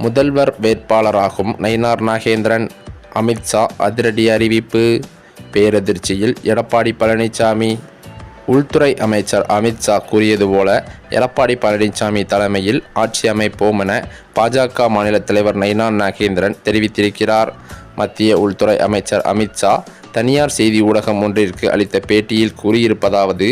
முதல்வர் வேட்பாளராகும் நயினார் நாகேந்திரன். அமித்ஷா அதிரடி அறிவிப்பு. பேரதிர்ச்சியில் எடப்பாடி பழனிசாமி. உள்துறை அமைச்சர் அமித்ஷா கூறியது போல எடப்பாடி பழனிசாமி தலைமையில் ஆட்சி அமைப்போம் என பாஜக மாநில தலைவர் நயினார் நாகேந்திரன் தெரிவித்திருக்கிறார். மத்திய உள்துறை அமைச்சர் அமித்ஷா தனியார் செய்தி ஊடகம் ஒன்றிற்கு அளித்த பேட்டியில் கூறியிருப்பதாவது: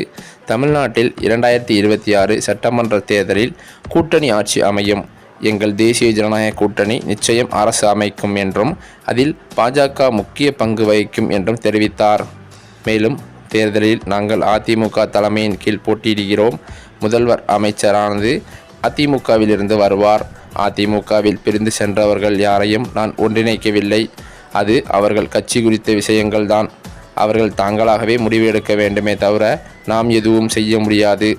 தமிழ்நாட்டில் 2026 சட்டமன்ற தேர்தலில் கூட்டணி ஆட்சி அமையும். எங்கள் தேசிய ஜனநாயக கூட்டணி நிச்சயம் அரசு அமைக்கும் என்றும் அதில் பாஜக முக்கிய பங்கு வகிக்கும் என்றும் தெரிவித்தார். மேலும் தேர்தலில் நாங்கள் அதிமுக தலைமையின் கீழ் போட்டியிடுகிறோம். முதல்வர் அமைச்சரானது அதிமுகவிலிருந்து வருவார். அதிமுகவில் பிரிந்து சென்றவர்கள் யாரையும் நான் ஒன்றிணைக்கவில்லை. அது அவர்கள் கட்சி குறித்த விஷயங்கள்தான். அவர்கள் தாங்களாகவே முடிவு எடுக்க வேண்டுமே தவிர நாம் எதுவும் செய்ய முடியாது.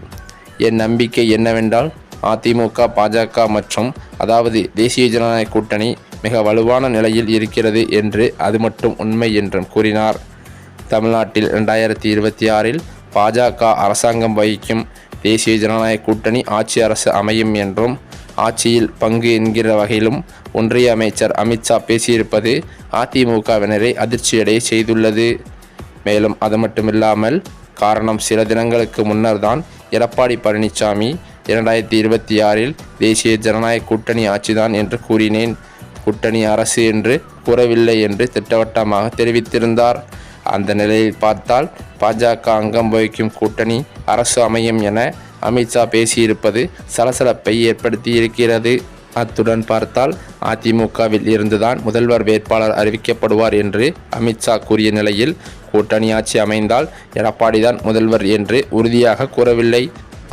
என் நம்பிக்கை என்னவென்றால் அதிமுக, பாஜக மற்றும் அதாவது தேசிய ஜனநாயக கூட்டணி மிக வலுவான நிலையில் இருக்கிறது என்று அது மட்டும் உண்மை என்றும் கூறினார். தமிழ்நாட்டில் 2026 பாஜக அரசாங்கம் வகிக்கும். தேசிய ஜனநாயக கூட்டணி ஆட்சி அரசு அமையும் என்றும் ஆட்சியில் பங்கு என்கிற வகையிலும் ஒன்றிய அமைச்சர் அமித்ஷா பேசியிருப்பது அதிமுகவினரை அதிர்ச்சியடைய செய்துள்ளது. மேலும் அது மட்டுமில்லாமல் காரணம் சில தினங்களுக்கு முன்னர் தான் எடப்பாடி பழனிசாமி 2026 தேசிய ஜனநாயக கூட்டணி ஆட்சிதான் என்று கூறினேன், கூட்டணி அரசு என்று கூறவில்லை என்று திட்டவட்டமாக தெரிவித்திருந்தார். அந்த நிலையில் பார்த்தால் பாஜக அங்கம் வகிக்கும் கூட்டணி அரசு அமையும் என அமித்ஷா பேசியிருப்பது சலசலப்பை ஏற்படுத்தியிருக்கிறது. அத்துடன் பார்த்தால் அதிமுகவில் இருந்துதான் முதல்வர் வேட்பாளர் அறிவிக்கப்படுவார் என்று அமித்ஷா கூறிய நிலையில் கூட்டணி ஆட்சி அமைந்தால் எடப்பாடிதான் முதல்வர் என்று உறுதியாக கூறவில்லை.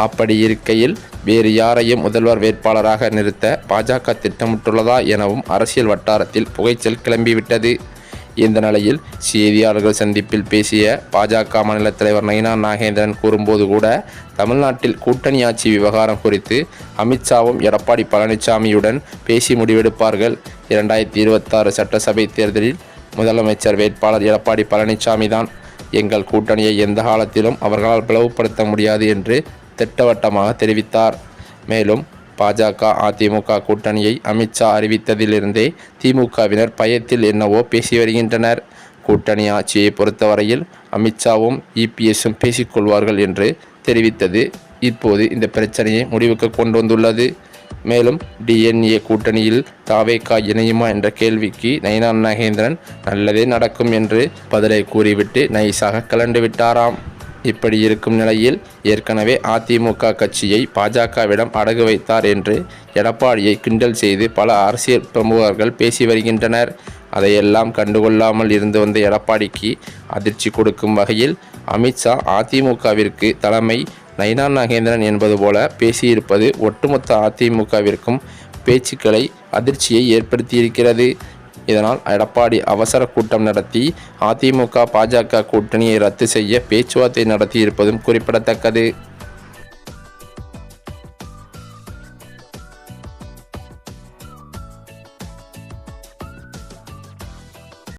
அப்படி இருக்கையில் வேறு யாரையும் முதல்வர் வேட்பாளராக நிறுத்த பாஜக திட்டமிட்டுள்ளதா எனவும் அரசியல் வட்டாரத்தில் புகைச்சல் கிளம்பிவிட்டது. இந்த நிலையில் செய்தியாளர்கள் சந்திப்பில் பேசிய பாஜக மாநில தலைவர் நயினார் நாகேந்திரன் கூறும்போது கூட தமிழ்நாட்டில் கூட்டணி ஆட்சி விவகாரம் குறித்து அமித்ஷாவும் எடப்பாடி பழனிசாமியுடன் பேசி முடிவெடுப்பார்கள். 2026 சட்டசபை தேர்தலில் முதலமைச்சர் வேட்பாளர் எடப்பாடி பழனிசாமி தான். எங்கள் கூட்டணியை எந்த காலத்திலும் அவர்களால் பிளவுபடுத்த முடியாது என்று திட்டவட்டமாக தெரிவித்தார். மேலும் பாஜக அதிமுக கூட்டணியை அமித்ஷா அறிவித்ததிலிருந்தே திமுகவினர் பயத்தில் என்னவோ பேசி வருகின்றனர். கூட்டணி ஆட்சியை பொறுத்தவரையில் அமித்ஷாவும் இபிஎஸும் பேசிக்கொள்வார்கள் என்று தெரிவித்தது இப்போது இந்த பிரச்சனையை முடிவுக்கு கொண்டு வந்துள்ளது. மேலும் டிஎன்ஏ கூட்டணியில் தாவேகா இணையுமா என்ற கேள்விக்கு நயினார் நாகேந்திரன் நல்லதே நடக்கும் என்று பதிலை கூறிவிட்டு நைஸாக கலண்டு விட்டாராம். இப்படி இருக்கும் நிலையில் ஏற்கனவே அதிமுக கட்சியை பாஜகவிடம் அடகு வைத்தார் என்று எடப்பாடியை கிண்டல் செய்து பல அரசியல் பிரமுகர்கள் பேசி வருகின்றனர். அதையெல்லாம் கண்டுகொள்ளாமல் இருந்து வந்த எடப்பாடிக்கு அதிர்ச்சி கொடுக்கும் வகையில் அமித்ஷா அதிமுகவிற்கு தலைமை நயினார் நாகேந்திரன் என்பது போல பேசியிருப்பது ஒட்டுமொத்த அதிமுகவிற்கும் பேச்சுக்களை அதிர்ச்சியை ஏற்படுத்தியிருக்கிறது. இதனால் எடப்பாடி அவசர கூட்டம் நடத்தி அதிமுக பாஜக கூட்டணியை ரத்து செய்ய பேச்சுவார்த்தை நடத்தியிருப்பதும் குறிப்பிடத்தக்கது.